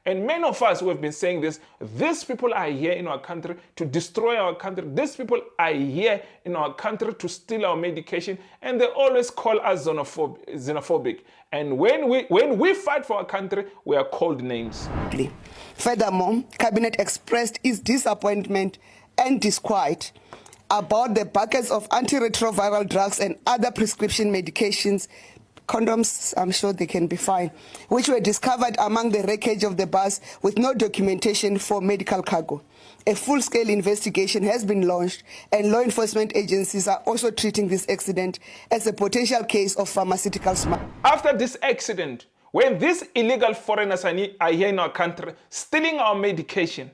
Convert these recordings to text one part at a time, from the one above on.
And many of us who have been saying this, these people are here in our country to destroy our country. These people are here in our country to steal our medication, and they always call us xenophobic. And when we fight for our country, we are called names. Furthermore, Cabinet expressed its disappointment and disquiet about the buckets of antiretroviral drugs and other prescription medications, condoms, I'm sure they can be fine, which were discovered among the wreckage of the bus with no documentation for medical cargo. A full-scale investigation has been launched, and law enforcement agencies are also treating this accident as a potential case of pharmaceutical smuggling. After this accident, when these illegal foreigners are here in our country stealing our medication,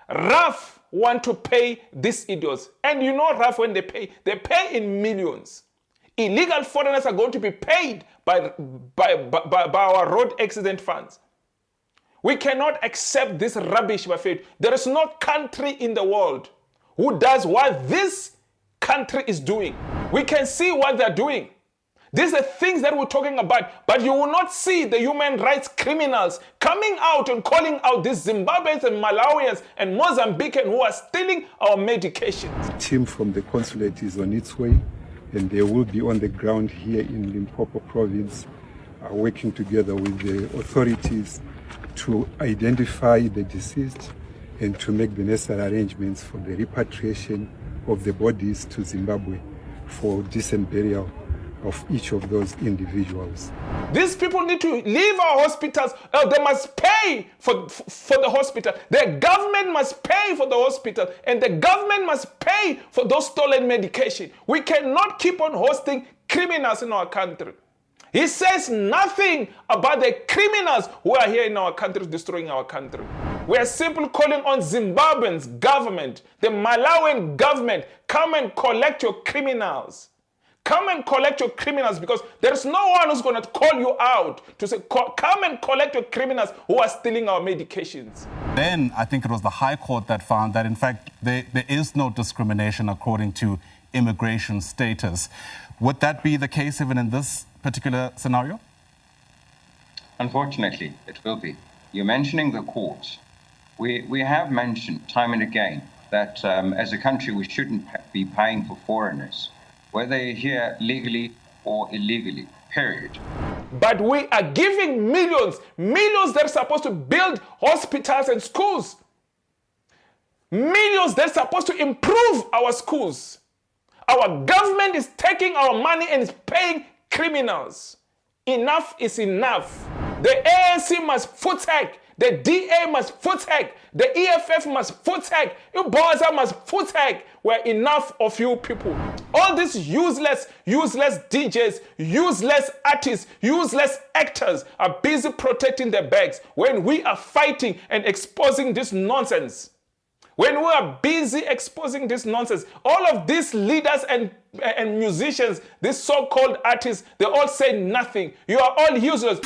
RAF want to pay these idiots. And you know RAF, when they pay in millions. Illegal foreigners are going to be paid by our road accident funds. We cannot accept this rubbish, my friend. There is no country in the world who does what this country is doing. We can see what they're doing. These are things that we're talking about, but you will not see the human rights criminals coming out and calling out these Zimbabweans and Malawians and Mozambicans who are stealing our medications. The team from the consulate is on its way, and they will be on the ground here in Limpopo province, working together with the authorities to identify the deceased and to make the necessary arrangements for the repatriation of the bodies to Zimbabwe for decent burial of each of those individuals. These people need to leave our hospitals. They must pay for the hospital. The government must pay for the hospital, and the government must pay for those stolen medication. We cannot keep on hosting criminals in our country. He says nothing about the criminals who are here in our country destroying our country. We are simply calling on Zimbabwe's government, the Malawian government, come and collect your criminals. Come and collect your criminals, because there's no one who's going to call you out to say, come and collect your criminals who are stealing our medications. Then I think it was the High Court that found that, in fact, there is no discrimination according to immigration status. Would that be the case even in this particular scenario? Unfortunately, it will be. You're mentioning the courts. We have mentioned time and again that as a country we shouldn't be paying for foreigners, whether they're here legally or illegally, period. But we are giving millions that are supposed to build hospitals and schools. Millions that are supposed to improve our schools. Our government is taking our money and is paying criminals. Enough is enough. The ANC must foot hack. The DA must foot hack. The EFF must foot hack. Uboza must foot hack. We're enough of you people. All these useless DJs, useless artists, useless actors are busy protecting their bags when we are fighting and exposing this nonsense. When we are busy exposing this nonsense, all of these leaders and musicians, these so-called artists, they all say nothing. You are all useless.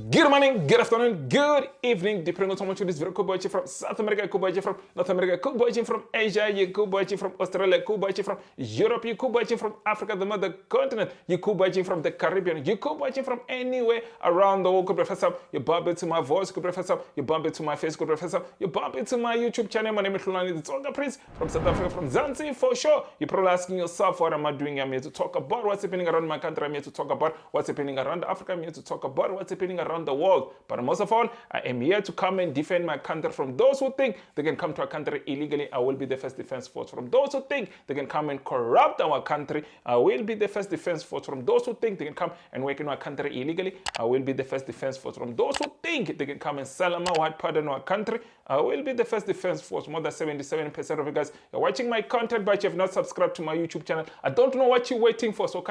Good morning, good afternoon, good evening, depending on how much this very cool boy from South America, cool boy from North America, cool boy from Asia, you cool boy from Australia, cool boy from Europe, you cool boy from Africa, the mother continent, you cool boy from the Caribbean, you cool boy from anywhere around the world, could professor, you bump into my voice, could professor, you bump into my face, could professor, you bump into my YouTube channel. My name is Hlulani, the Tsonga Prince from South Africa, from Zanzibar for sure. You're probably asking yourself, what am I doing? I'm here to talk about what's happening around my country. I'm here to talk about what's happening around Africa. I'm here to talk about what's happening around the world. But most of all, I am here to come and defend my country from those who think they can come to our country illegally. I will be the first defense force. From those who think they can come and corrupt our country, I will be the first defense force. From those who think they can come and work in our country illegally, I will be the first defense force. From those who think they can come and sell my white powder in our country, I will be the first defense force. More than 77% of you guys are watching my content, but you have not subscribed to my YouTube channel. I don't know what you're waiting for, so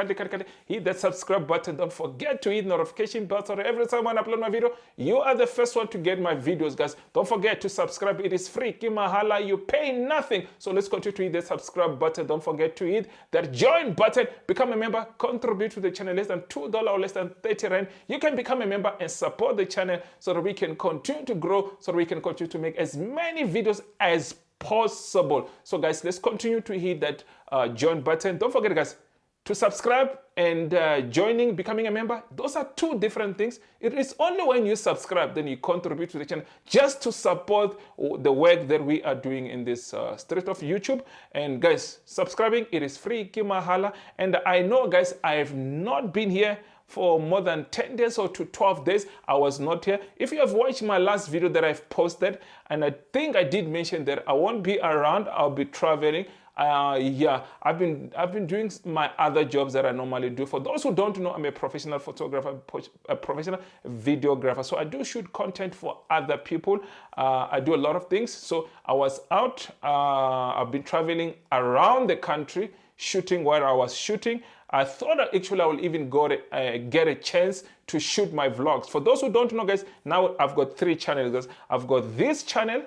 hit that subscribe button. Don't forget to hit notification bell so that every time when I I upload my video, you are the first one to get my videos, guys. Don't forget to subscribe. It is free. Kimahala, you pay nothing. So let's continue to hit the subscribe button. Don't forget to hit that join button. Become a member. Contribute to the channel. Less than $2 or less than 30 Rand. You can become a member and support the channel so that we can continue to grow, so that we can continue to make as many videos as possible. So guys, let's continue to hit that join button. Don't forget, guys, to subscribe and becoming a member. Those are two different things. It is only when you subscribe then you contribute to the channel, just to support the work that we are doing in this street of YouTube. And guys, subscribing, it is free. Kimahala. And I know, guys, I have not been here for more than 10 days or to 12 days. I was not here. If you have watched my last video that I've posted, and I think I did mention that I won't be around, I'll be traveling. Yeah, I've been doing my other jobs that I normally do. For those who don't know, I'm a professional photographer, a professional videographer. So I do shoot content for other people. I do a lot of things. So I was out. I've been traveling around the country, shooting while I was shooting. I thought that actually I will even get a chance to shoot my vlogs. For those who don't know, guys, now I've got 3 channels, guys. I've got this channel,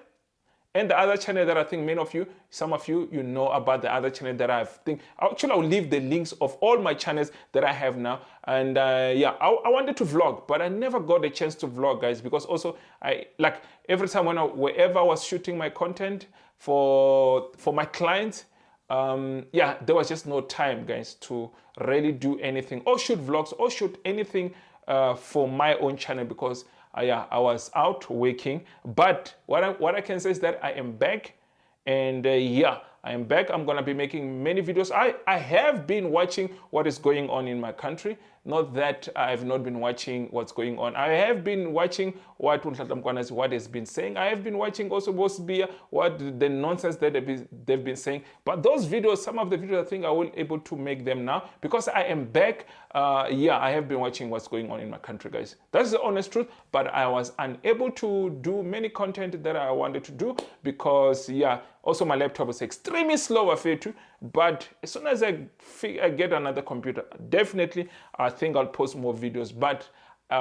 and the other channel that I think many of you, some of you, you know about the other channel that I think. Actually, I'll leave the links of all my channels that I have now. And yeah, I wanted to vlog, but I never got a chance to vlog, guys, because also like every time wherever I was shooting my content for my clients, yeah, there was just no time, guys, to really do anything or shoot vlogs or shoot anything for my own channel, because yeah, I was out working. But what I can say is that I am back, and yeah, I am back. I'm gonna be making many videos. I have been watching what is going on in my country. Not that I have not been watching what's going on. I have been watching what has been saying. I have been watching also what the nonsense that they've been saying. But those videos, some of the videos, I think I will able to make them now because I am back. Yeah, I have been watching what's going on in my country, guys. That's the honest truth. But I was unable to do many content that I wanted to do because, yeah, also my laptop was extremely slow, I feel too. But as soon as I get another computer, definitely I think I'll post more videos. But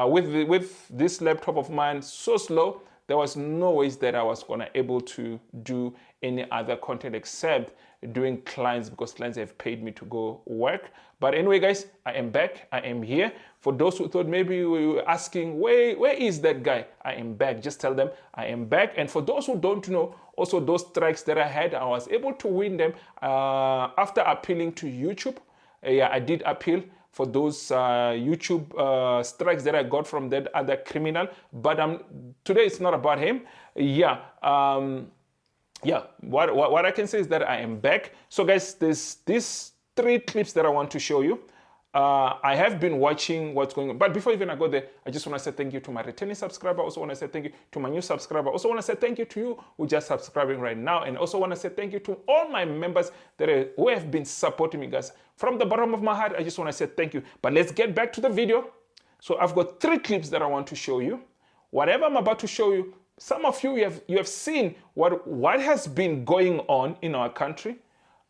with this laptop of mine so slow, there was no ways that I was gonna able to do any other content except doing clients, because clients have paid me to go work. But anyway, guys, I am back. I am here. For those who thought maybe we were asking, where is that guy? I am back. Just tell them I am back. And for those who don't know, also those strikes that I had, I was able to win them after appealing to YouTube. Yeah, I did appeal for those YouTube strikes that I got from that other criminal. But today it's not about him. Yeah. Yeah, what I can say is that I am back. So guys, there's these 3 clips that I want to show you. I have been watching what's going on. But before even I go there, I just want to say thank you to my returning subscriber. I also want to say thank you to my new subscriber. I also want to say thank you to you who are just subscribing right now. And also want to say thank you to all my members who have been supporting me, guys. From the bottom of my heart, I just want to say thank you. But let's get back to the video. So I've got 3 clips that I want to show you. Whatever I'm about to show you, some of you have seen what has been going on in our country.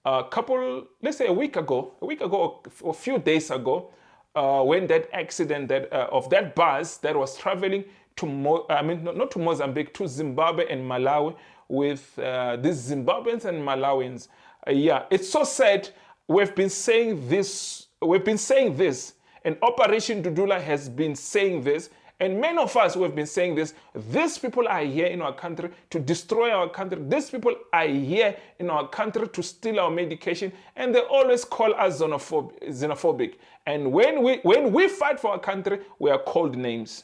Let's say a week ago, or a few days ago, when that accident of that bus that was traveling to not to Mozambique, to Zimbabwe and Malawi with these Zimbabweans and Malawians. Yeah, it's so sad. We've been saying this, and Operation Dudula has been saying this. And many of us who have been saying this, these people are here in our country to destroy our country. These people are here in our country to steal our medication. And they always call us xenophobic. And when we fight for our country, we are called names.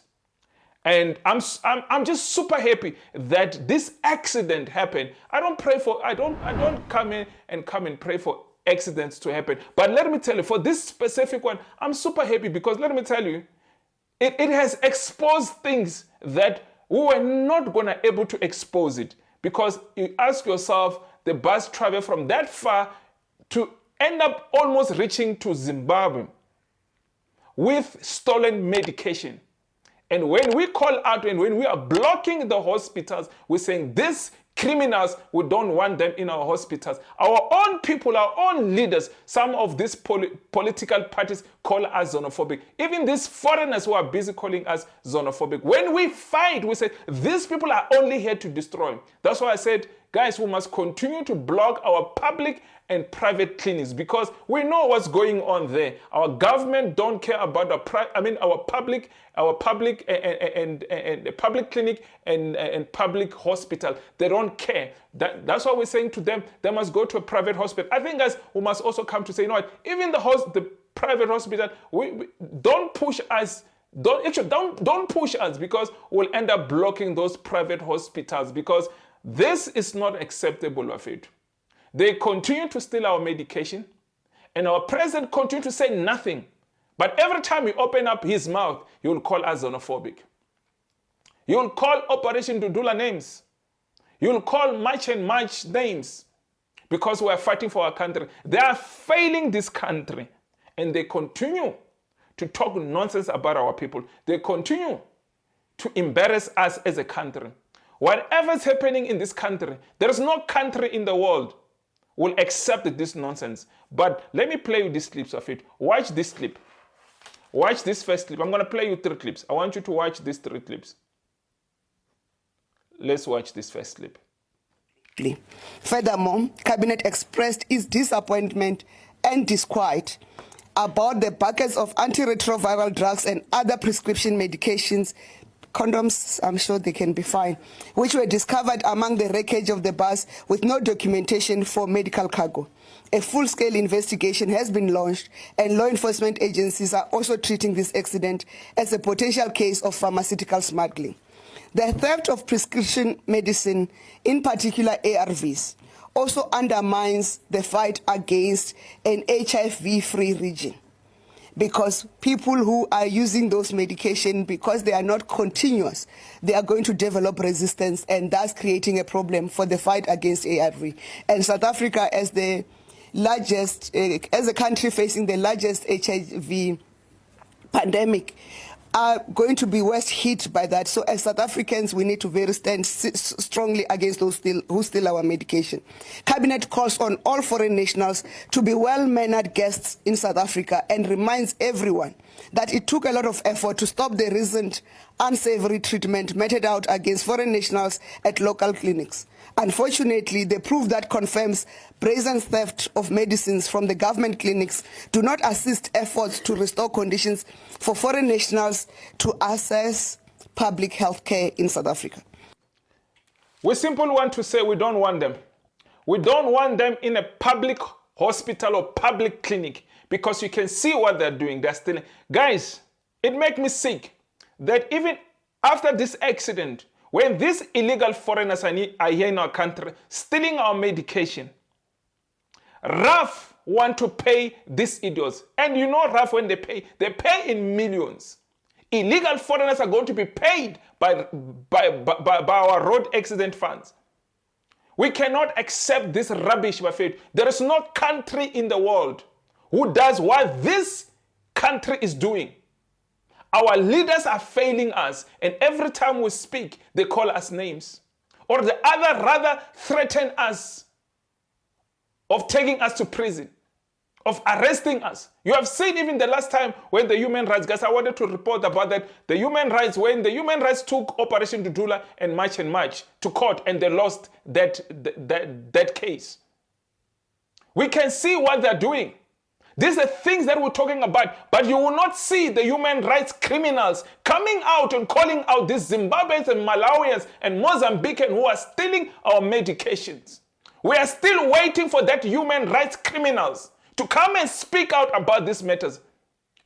And I'm just super happy that this accident happened. I don't come in and pray for accidents to happen. But let me tell you, for this specific one, I'm super happy because let me tell you, it has exposed things that we were not going to be able to expose it. Because you ask yourself, the bus traveled from that far to end up almost reaching to Zimbabwe with stolen medication. And when we call out and when we are blocking the hospitals, we're saying this criminals, we don't want them in our hospitals. Our own people, our own leaders, some of these political parties call us xenophobic. Even these foreigners who are busy calling us xenophobic. When we fight, we say, these people are only here to destroy. That's why I said, guys, we must continue to block our public and private clinics because we know what's going on there. Our government don't care about our public and public clinic and public hospital. They don't care. That's why we're saying to them, they must go to a private hospital. I think, guys, we must also come to say, you know what? Even the private hospital, we don't push us. Don't push us because we'll end up blocking those private hospitals because this is not acceptable, Wafid. They continue to steal our medication, and our president continue to say nothing. But every time he open up his mouth, he will call us xenophobic. He will call Operation Dudula names. He will call March and March names because we are fighting for our country. They are failing this country, and they continue to talk nonsense about our people. They continue to embarrass us as a country. Whatever is happening in this country, there is no country in the world will accept this nonsense. But let me play you these clips of it. Watch this clip. Watch this first clip. I'm going to play you 3 clips. I want you to watch these 3 clips. Let's watch this first clip. Furthermore, Cabinet expressed its disappointment and disquiet about the buckets of antiretroviral drugs and other prescription medications, condoms, I'm sure they can be fine, which were discovered among the wreckage of the bus with no documentation for medical cargo. A full-scale investigation has been launched, and law enforcement agencies are also treating this accident as a potential case of pharmaceutical smuggling. The theft of prescription medicine, in particular ARVs, also undermines the fight against an HIV-free region, because people who are using those medications, because they are not continuous, they are going to develop resistance, and thus creating a problem for the fight against ARV. And South Africa, as the largest, as a country facing the largest HIV pandemic, are going to be worst hit by that. So as South Africans, we need to stand strongly against those who steal our medication. Cabinet calls on all foreign nationals to be well-mannered guests in South Africa and reminds everyone that it took a lot of effort to stop the recent unsavory treatment meted out against foreign nationals at local clinics. Unfortunately, the proof that confirms brazen theft of medicines from the government clinics do not assist efforts to restore conditions for foreign nationals to access public health care in South Africa. We simply want to say we don't want them. We don't want them in a public hospital or public clinic because you can see what they're doing. They're stealing. Guys, it makes me sick that even after this accident, when these illegal foreigners are here in our country stealing our medication, RAF want to pay these idiots. And you know RAF, when they pay in millions. Illegal foreigners are going to be paid by our road accident funds. We cannot accept this rubbish, my friend. There is no country in the world who does what this country is doing. Our leaders are failing us, and every time we speak, they call us names. Or the other rather threaten us of taking us to prison, of arresting us. You have seen even the last time when the human rights guys, I wanted to report about that, when the human rights took Operation Dudula and March to court, and they lost that case. We can see what they're doing. These are things that we're talking about, but you will not see the human rights criminals coming out and calling out these Zimbabweans and Malawians and Mozambicans who are stealing our medications. We are still waiting for that human rights criminals to come and speak out about these matters.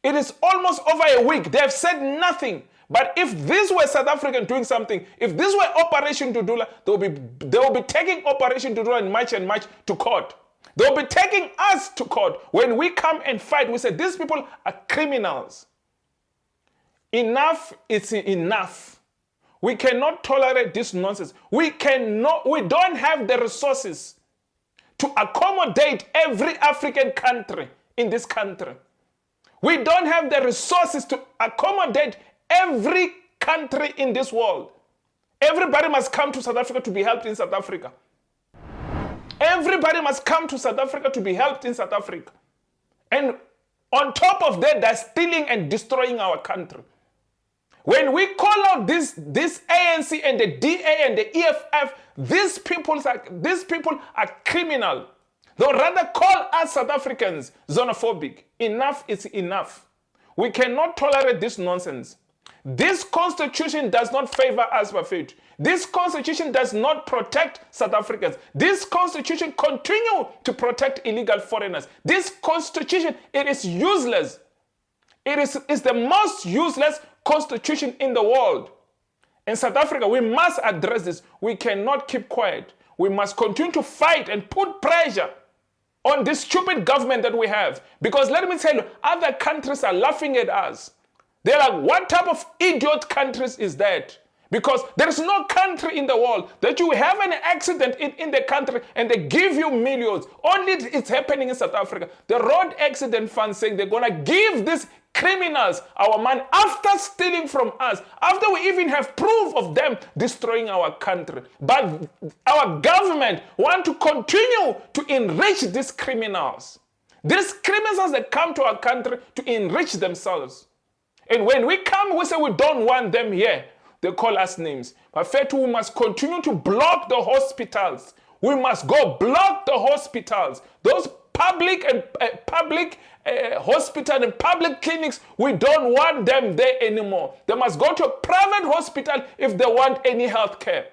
It is almost over a week. They have said nothing. But if this were South African doing something, if this were Operation Dudula, they will be taking Operation Dudula and March to court. They'll be taking us to court. When we come and fight, we say these people are criminals. Enough is enough. We cannot tolerate this nonsense. We don't have the resources to accommodate every African country in this country. We don't have the resources to accommodate every country in this world. Everybody must come to South Africa to be helped in South Africa. Everybody must come to South Africa to be helped in South Africa. And on top of that, they're stealing and destroying our country. When we call out this ANC and the DA and the EFF, these people are criminal. They'll rather call us South Africans xenophobic. Enough is enough. We cannot tolerate this nonsense. This constitution does not favor us, Bafethu. This constitution does not protect South Africans. This constitution continues to protect illegal foreigners. This constitution, it is useless. It is the most useless constitution in the world. In South Africa, we must address this. We cannot keep quiet. We must continue to fight and put pressure on this stupid government that we have. Because let me tell you, other countries are laughing at us. They're like, what type of idiot countries is that? Because there is no country in the world that you have an accident in the country and they give you millions. Only it's happening in South Africa. The road accident fund saying they're going to give these criminals our money after stealing from us, after we even have proof of them destroying our country. But our government want to continue to enrich these criminals. These criminals that come to our country to enrich themselves. And when we come, we say we don't want them here. They call us names. But we must continue to block the hospitals. We must go block the hospitals. Those public hospital and public clinics, we don't want them there anymore. They must go to a private hospital if they want any health care.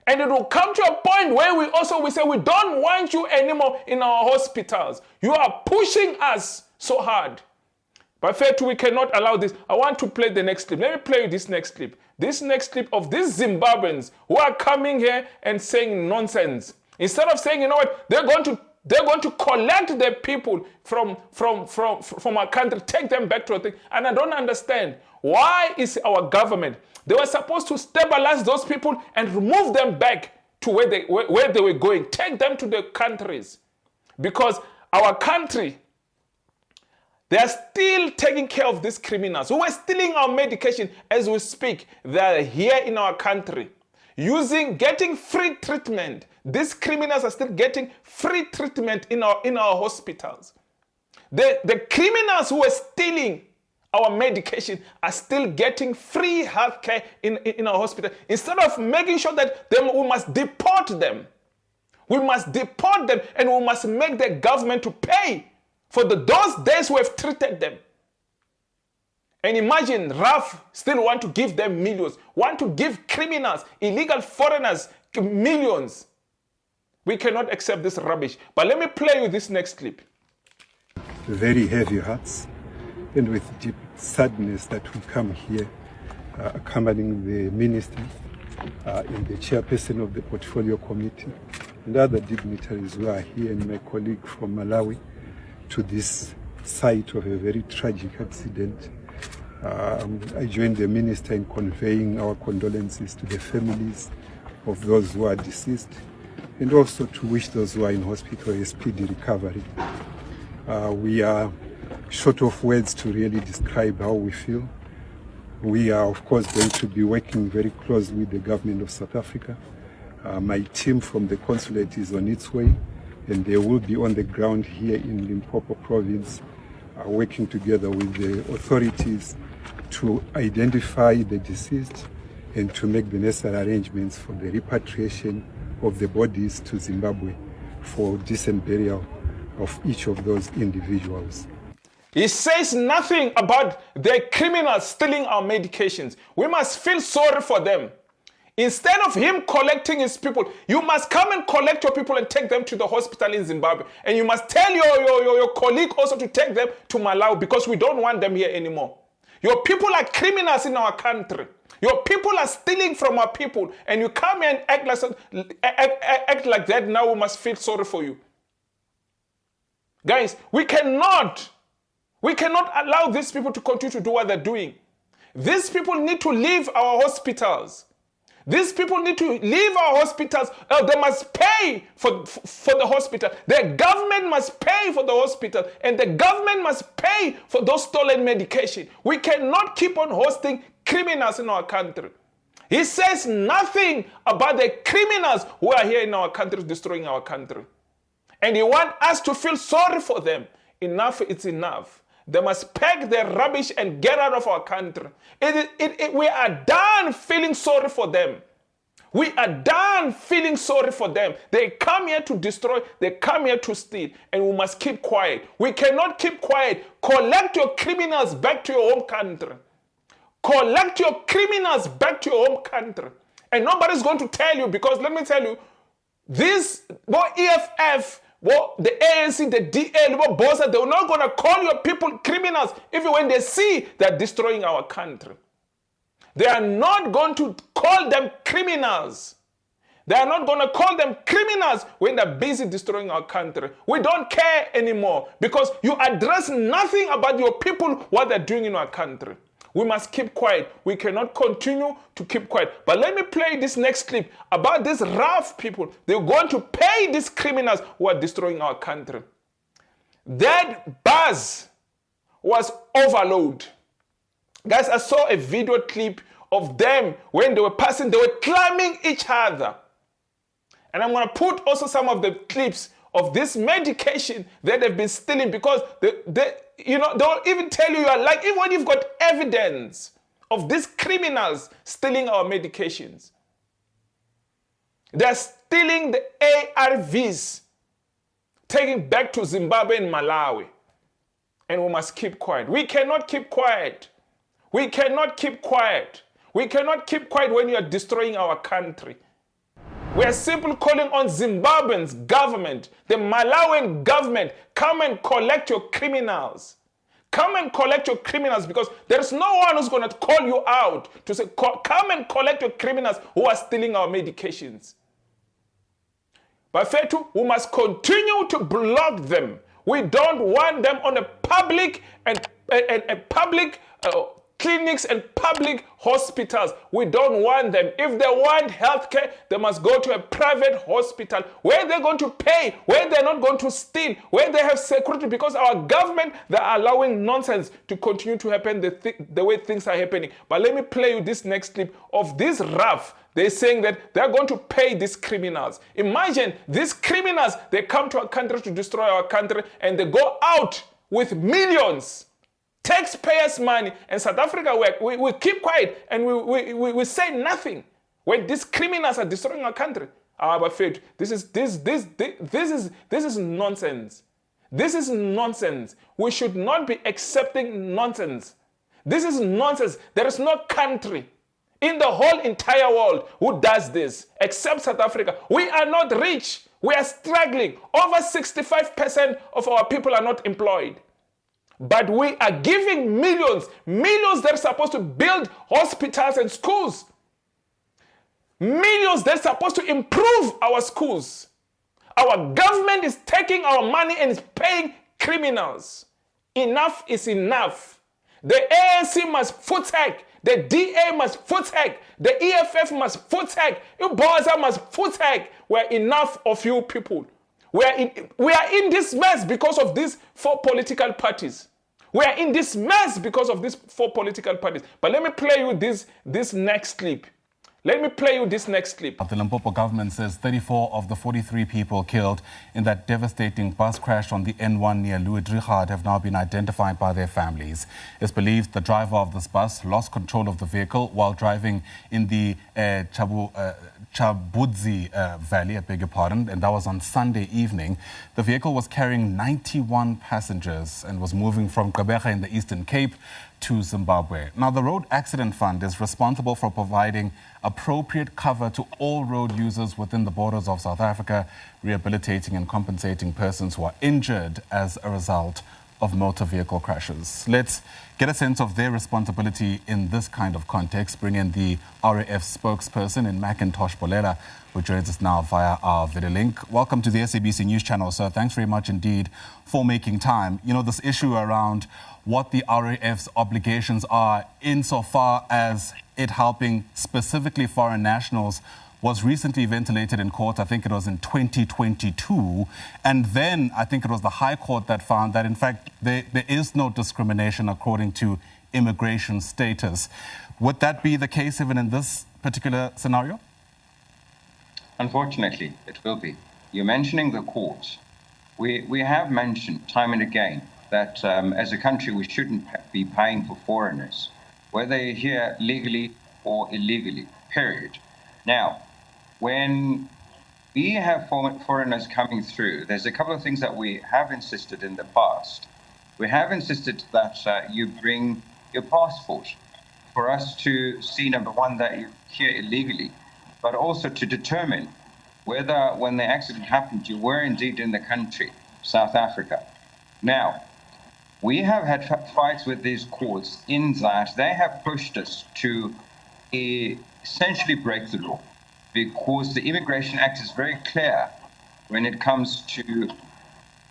And it will come to a point where we say we don't want you anymore in our hospitals. You are pushing us so hard. But we cannot allow this. I want to play the next clip. Let me play you this next clip. This next clip of these Zimbabweans who are coming here and saying nonsense. Instead of saying, you know what, they're going to collect the people from our country, take them back to a thing. And I don't understand. Why is our government, they were supposed to stabilize those people and remove them back to where they were going. Take them to their countries. Because our country, they are still taking care of these criminals who are stealing our medication as we speak. They are here in our country, getting free treatment. These criminals are still getting free treatment in our hospitals. The criminals who are stealing our medication are still getting free health care in our hospital. Instead of making sure that we must deport them. We must deport them and we must make the government to pay for those days we have treated them. And imagine RAF still want to give them millions, want to give criminals, illegal foreigners millions. We cannot accept this rubbish. But let me play you this next clip. Very heavy hearts and with deep sadness that we come here accompanying the minister and the chairperson of the portfolio committee and other dignitaries who are here and my colleague from Malawi to this site of a very tragic accident. I joined the minister in conveying our condolences to the families of those who are deceased and also to wish those who are in hospital a speedy recovery. We are short of words to really describe how we feel. We are of course going to be working very closely with the government of South Africa. My team from the consulate is on its way, and they will be on the ground here in Limpopo province, working together with the authorities to identify the deceased and to make the necessary arrangements for the repatriation of the bodies to Zimbabwe for decent burial of each of those individuals. He says nothing about the criminals stealing our medications. We must feel sorry for them. Instead of him collecting his people, you must come and collect your people and take them to the hospital in Zimbabwe. And you must tell your colleague also to take them to Malawi because we don't want them here anymore. Your people are criminals in our country. Your people are stealing from our people. And you come and act like that. Now we must feel sorry for you. Guys, we cannot allow these people to continue to do what they're doing. These people need to leave our hospitals. These people need to leave our hospitals. They must pay for the hospital. The government must pay for the hospital. And the government must pay for those stolen medication. We cannot keep on hosting criminals in our country. He says nothing about the criminals who are here in our country, destroying our country. And he wants us to feel sorry for them. Enough is enough. They must pack their rubbish and get out of our country. We are done feeling sorry for them. We are done feeling sorry for them. They come here to destroy, they come here to steal, and we must keep quiet. We cannot keep quiet. Collect your criminals back to your home country. Collect your criminals back to your home country. And nobody's going to tell you, because let me tell you, this, EFF, the ANC, the DA, Bosa, they're not going to call your people criminals even when they see they're destroying our country. They are not going to call them criminals. They are not going to call them criminals when they're busy destroying our country. We don't care anymore because you address nothing about your people, what they're doing in our country. We must keep quiet. We cannot continue to keep quiet. But let me play this next clip about these rough people. They're going to pay these criminals who are destroying our country. That bus was overload. Guys, I saw a video clip of them when they were passing, they were climbing each other. And I'm going to put also some of the clips of this medication that they've been stealing, because they'll even tell you are like, even when you've got evidence of these criminals stealing our medications. They're stealing the ARVs, taking back to Zimbabwe and Malawi. And we must keep quiet. We cannot keep quiet. We cannot keep quiet. We cannot keep quiet when you are destroying our country. We are simply calling on Zimbabwe's government, the Malawian government, come and collect your criminals. Come and collect your criminals, because there's no one who's going to call you out to say, come and collect your criminals who are stealing our medications. But Fetu, we must continue to block them. We don't want them on a public and public clinics and public hospitals. We don't want them. If they want healthcare, they must go to a private hospital where they're going to pay, where they're not going to steal, where they have security, because our government, they're allowing nonsense to continue to happen the way things are happening. But let me play you this next clip of this rough. They're saying that they're going to pay these criminals. Imagine these criminals, they come to our country to destroy our country, and they go out with millions. Taxpayers' money, and South Africa, we keep quiet and we say nothing when these criminals are destroying our country. But Faith, this is nonsense. This is nonsense. We should not be accepting nonsense. This is nonsense. There is no country in the whole entire world who does this except South Africa. We are not rich. We are struggling. Over 65% of our people are not employed. But we are giving millions that are supposed to build hospitals and schools. Millions that are supposed to improve our schools. Our government is taking our money and is paying criminals. Enough is enough. The ANC must foot tag. The DA must foot tag. The EFF must foot tag. Boza must foot tag. We're enough of you people. We are in this mess because of these 4 political parties. We are in this mess because of these 4 political parties. But let me play you this next clip. Let me play you this next clip. The Limpopo government says 34 of the 43 people killed in that devastating bus crash on the N1 near Louis-Trichardt have now been identified by their families. It's believed the driver of this bus lost control of the vehicle while driving in the Chabudzi Valley, I beg your pardon, and that was on Sunday evening. The vehicle was carrying 91 passengers and was moving from Gqeberha in the Eastern Cape to Zimbabwe. Now, the Road Accident Fund is responsible for providing appropriate cover to all road users within the borders of South Africa, rehabilitating and compensating persons who are injured as a result of motor vehicle crashes. Let's get a sense of their responsibility in this kind of context. Bring in the RAF spokesperson in Macintosh Bolela, who joins us now via our video link. Welcome to the SABC News Channel, sir. Thanks very much indeed for making time. You know, this issue around what the RAF's obligations are insofar as it helping specifically foreign nationals was recently ventilated in court. I think it was in 2022. And then I think it was the High Court that found that, in fact, there is no discrimination according to immigration status. Would that be the case even in this particular scenario? Unfortunately, it will be. You're mentioning the courts. We have mentioned time and again that as a country we shouldn't be paying for foreigners, whether they're here legally or illegally, period. Now, when we have foreigners coming through, there's a couple of things that we have insisted in the past. We have insisted that you bring your passport for us to see, number one, that you're here illegally, but also to determine whether when the accident happened, you were indeed in the country, South Africa. Now, we have had fights with these courts in that they have pushed us to essentially break the law, because the Immigration Act is very clear when it comes to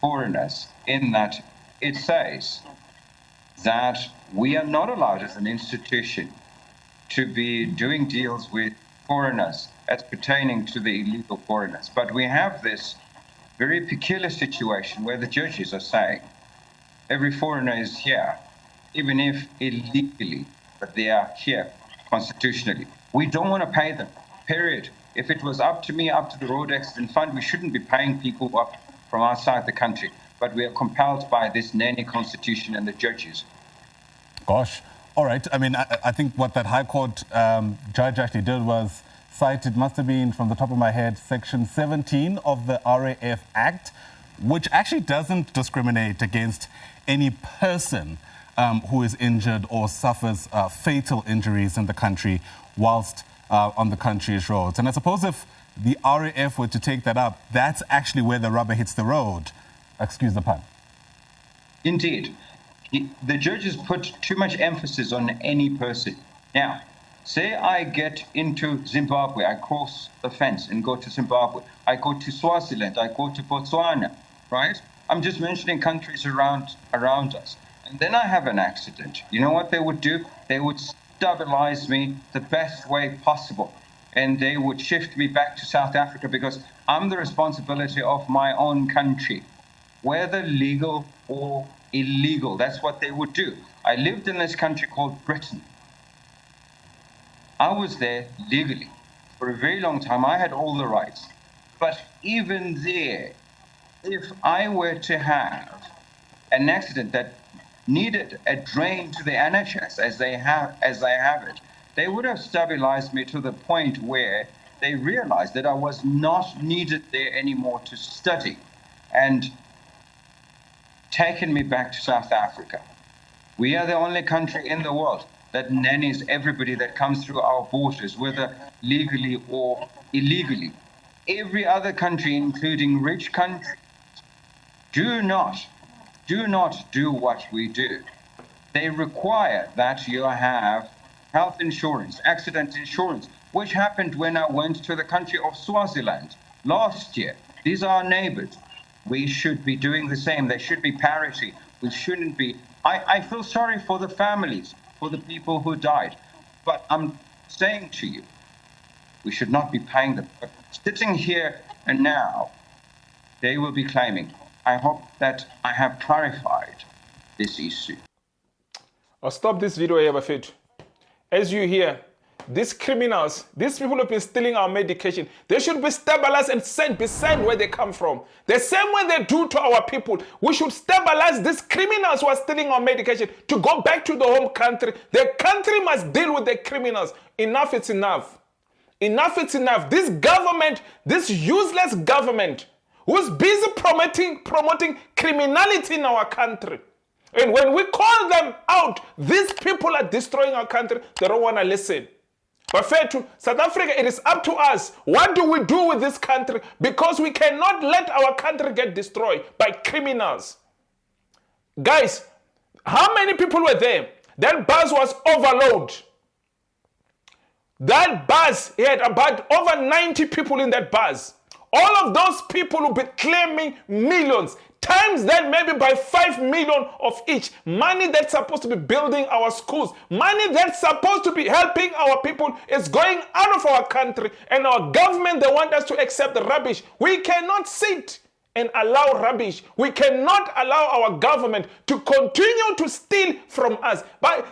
foreigners, in that it says that we are not allowed as an institution to be doing deals with foreigners as pertaining to the illegal foreigners. But we have this very peculiar situation where the judges are saying every foreigner is here, even if illegally, but they are here constitutionally. We don't want to pay them, period. If it was up to me, up to the Road Accident Fund, we shouldn't be paying people up from outside the country. But we are compelled by this nanny constitution and the judges. Gosh. All right. I mean, I think what that High Court judge actually did was cite, it must have been, from the top of my head, Section 17 of the RAF Act, which actually doesn't discriminate against any person who is injured or suffers fatal injuries in the country whilst on the country's roads. And I suppose if the RAF were to take that up, that's actually where the rubber hits the road. Excuse the pun. Indeed. The judges put too much emphasis on any person. Now, say I get into Zimbabwe, I cross the fence and go to Zimbabwe. I go to Swaziland, I go to Botswana, right? I'm just mentioning countries around us. And then I have an accident. You know what they would do? They would stabilize me the best way possible. And they would shift me back to South Africa because I'm the responsibility of my own country, whether legal or illegal. That's what they would do. I lived in this country called Britain. I was there legally for a very long time. I had all the rights. But even there, if I were to have an accident that needed a drain to the NHS as they have it, they would have stabilized me to the point where they realized that I was not needed there anymore to study and taken me back to South Africa. We are the only country in the world that nannies everybody that comes through our borders, whether legally or illegally. Every other country, including rich countries, do not do what we do. They require that you have health insurance, accident insurance, which happened when I went to the country of Swaziland last year. These are our neighbors. We should be doing the same. There should be parity. We shouldn't be. I feel sorry for the families, for the people who died. But I'm saying to you, we should not be paying them. But sitting here and now, they will be claiming. I hope that I have clarified this issue. I'll stop this video here, Bafet. As you hear, these criminals, these people who have been stealing our medication, they should be stabilized and be sent where they come from. The same way they do to our people. We should stabilize these criminals who are stealing our medication to go back to the home country. The country must deal with the criminals. Enough is enough. Enough is enough. This government, this useless government, who's busy promoting criminality in our country. And when we call them out, these people are destroying our country. They don't want to listen. But fair to South Africa, it is up to us. What do we do with this country? Because we cannot let our country get destroyed by criminals. Guys, how many people were there? That bus was overloaded. That bus, it had about over 90 people in that bus. All of those people will be claiming millions. Times that maybe by 5 million of each. Money that's supposed to be building our schools. Money that's supposed to be helping our people is going out of our country. And our government, they want us to accept the rubbish. We cannot sit and allow rubbish. We cannot allow our government to continue to steal from us. But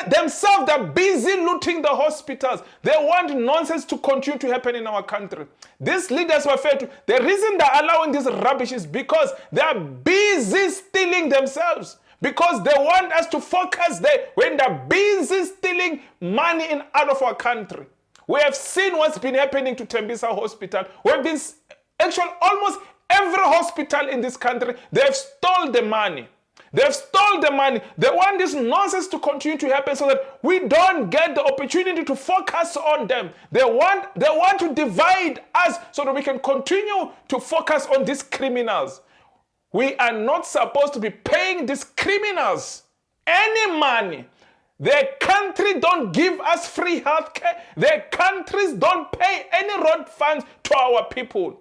themselves, they're busy looting the hospitals. They want nonsense to continue to happen in our country. These leaders were fair to. The reason they're allowing this rubbish is because they're busy stealing themselves. Because they want us to focus there when they're busy stealing money out of our country. We have seen what's been happening to Tembisa Hospital. We've been, actually, almost every hospital in this country, they've stolen the money. They've stolen the money. They want this nonsense to continue to happen so that we don't get the opportunity to focus on them. They want to divide us so that we can continue to focus on these criminals. We are not supposed to be paying these criminals any money. Their country don't give us free health care. Their countries don't pay any road funds to our people.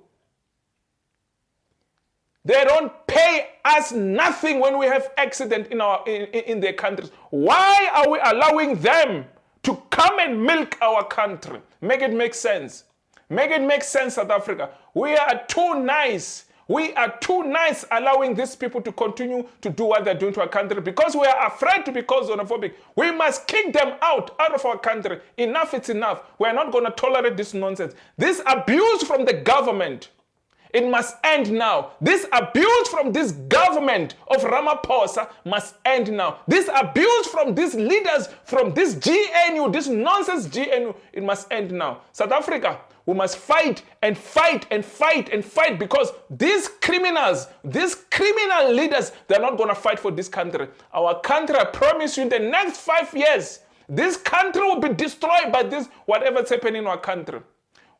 They don't pay us nothing when we have accident in their countries. Why are we allowing them to come and milk our country? Make it make sense. Make it make sense, South Africa. We are too nice. We are too nice allowing these people to continue to do what they're doing to our country because we are afraid to be called xenophobic. We must kick them out of our country. Enough is enough. We're not going to tolerate this nonsense. This abuse from the government, it must end now. This abuse from this government of Ramaphosa must end now. This abuse from these leaders, from this GNU, this nonsense GNU, it must end now. South Africa, we must fight and fight and fight and fight because these criminals, these criminal leaders, they're not going to fight for this country. Our country, I promise you, in the next 5 years, this country will be destroyed by this, whatever's happening in our country.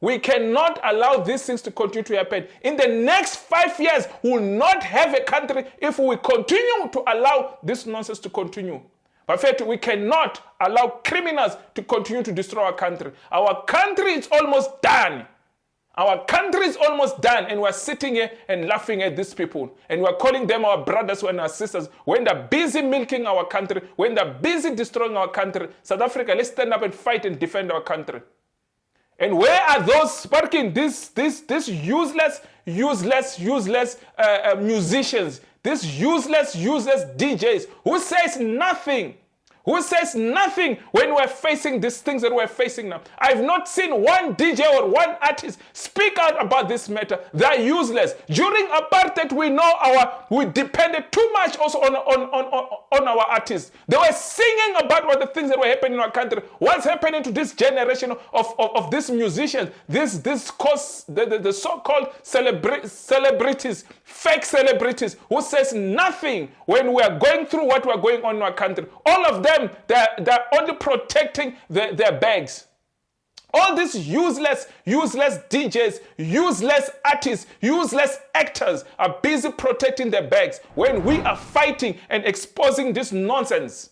We cannot allow these things to continue to happen. In the next 5 years, we will not have a country if we continue to allow this nonsense to continue. But fact, we cannot allow criminals to continue to destroy our country. Our country is almost done. Our country is almost done, and we're sitting here and laughing at these people. And we're calling them our brothers and our sisters when they're busy milking our country, when they're busy destroying our country. South Africa, let's stand up and fight and defend our country. And where are those sparking this useless musicians, these useless DJs who says nothing? Who says nothing when we're facing these things that we're facing now? I've not seen one DJ or one artist speak out about this matter. They're useless. During apartheid, we depended too much also on our artists. They were singing about what the things that were happening in our country. What's happening to this generation of these musicians, the so-called celebrities, fake celebrities, who says nothing when we are going through what we're going on in our country. All of them, they're only protecting their bags. All these useless DJs, useless artists, useless actors are busy protecting their bags when we are fighting and exposing this nonsense.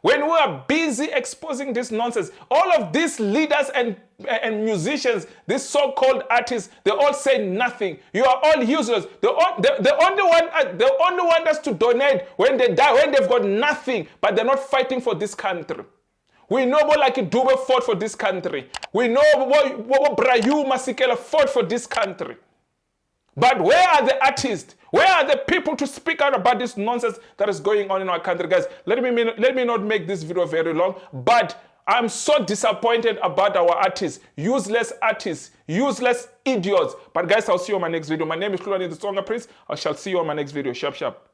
When we are busy exposing this nonsense, all of these leaders and musicians, these so-called artists, they all say nothing. You are all useless. They only want us to donate when they die, when they've got nothing, but they're not fighting for this country. We know what like Dube fought for this country. We know what Brayu Masikela fought for this country. But where are the artists? Where are the people to speak out about this nonsense that is going on in our country? Guys, let me not make this video very long, but I'm so disappointed about our artists, useless idiots. But guys, I'll see you on my next video. My name is Hlulani, the Tsonga Prince. I shall see you on my next video. Sharp, sharp.